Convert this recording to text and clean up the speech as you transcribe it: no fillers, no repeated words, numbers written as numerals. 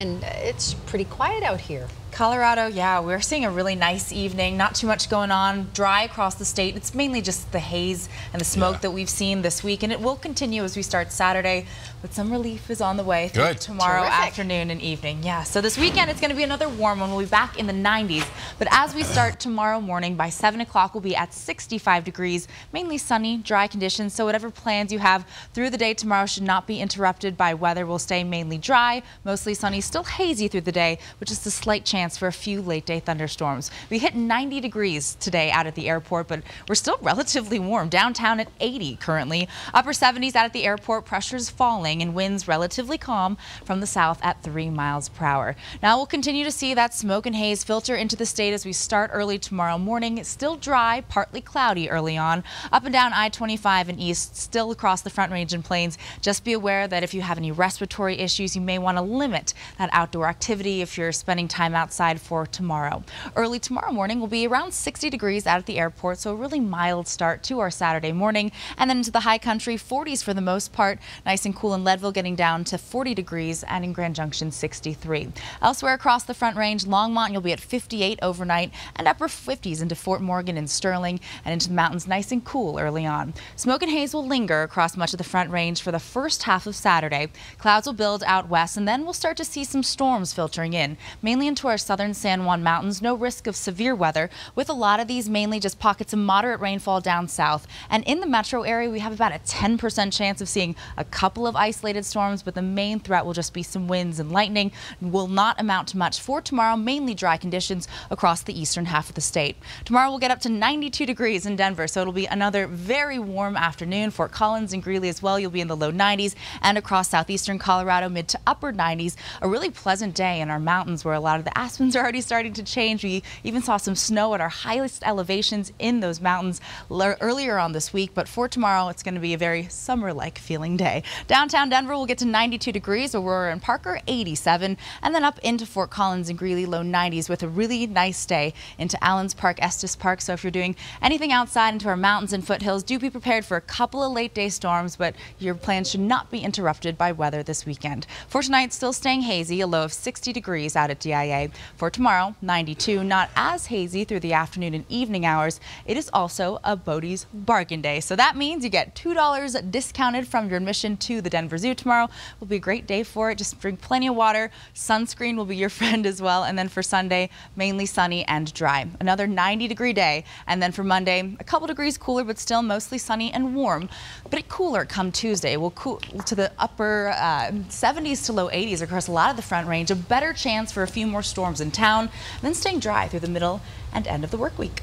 And it's pretty quiet out here. Colorado, yeah, we're seeing a really nice evening. Not too much going on. Dry across the state. It's mainly just the haze and the smoke that we've seen this week, and it will continue as we start Saturday. But some relief is on the way through tomorrow afternoon and evening. Yeah, so this weekend it's going to be another warm one. We'll be back in the 90s. But as we start tomorrow morning, by 7 o'clock, we'll be at 65 degrees. Mainly sunny, dry conditions. So whatever plans you have through the day tomorrow should not be interrupted by weather. We'll stay mainly dry, mostly sunny, still hazy through the day, with just a slight chance for a few late day thunderstorms. We hit 90 degrees today out at the airport, but we're still relatively warm. Downtown at 80 currently. Upper 70s out at the airport. Pressure's falling and winds relatively calm from the south at 3 miles per hour. Now we'll continue to see that smoke and haze filter into the state as we start early tomorrow morning. It's still dry, partly cloudy early on. Up and down I-25 and east, still across the Front Range and Plains. Just be aware that if you have any respiratory issues, you may want to limit that outdoor activity if you're spending time outside for tomorrow. Early tomorrow morning will be around 60 degrees out at the airport, so a really mild start to our Saturday morning. And then into the high country, 40s for the most part. Nice and cool in Leadville, getting down to 40 degrees, and in Grand Junction 63. Elsewhere across the Front Range, Longmont you'll be at 58 overnight, and upper 50s into Fort Morgan and Sterling, and into the mountains nice and cool early on. Smoke and haze will linger across much of the Front Range for the first half of Saturday. Clouds will build out west, and then we'll start to see some storms filtering in, mainly into our southern San Juan mountains. No risk of severe weather, with a lot of these mainly just pockets of moderate rainfall down south. And in the metro area, we have about a 10% chance of seeing a couple of isolated storms, but the main threat will just be some winds and lightning. Will not amount to much for tomorrow. Mainly dry conditions across the eastern half of the state. Tomorrow we'll get up to 92 degrees in Denver, so it'll be another very warm afternoon. Fort Collins and Greeley as well, you'll be in the low 90s, and across southeastern Colorado, mid to upper 90s. A really pleasant day in our mountains where a lot of the aspens are already starting to change. We even saw some snow at our highest elevations in those mountains earlier on this week, but for tomorrow it's going to be a very summer-like feeling day. Downtown Denver will get to 92 degrees, Aurora and Parker 87, and then up into Fort Collins and Greeley low 90s with a really nice day into Allens Park, Estes Park. So if you're doing anything outside into our mountains and foothills, do be prepared for a couple of late day storms, but your plans should not be interrupted by weather this weekend. For tonight, still staying hazy, a low of 60 degrees out at DIA. For tomorrow, 92, not as hazy through the afternoon and evening hours. It is also a Bodie's bargain day, so that means you get $2 discounted from your admission to the Denver Zoo tomorrow. Will be a great day for it. Just drink plenty of water. Sunscreen will be your friend as well. And then for Sunday, mainly sunny and dry. Another 90-degree day. And then for Monday, a couple degrees cooler, but still mostly sunny and warm. But it cooler come Tuesday. We'll cool to the upper 70s to low 80s across a lot of the Front Range. A better chance for a few more storms in town. And then staying dry through the middle and end of the work week.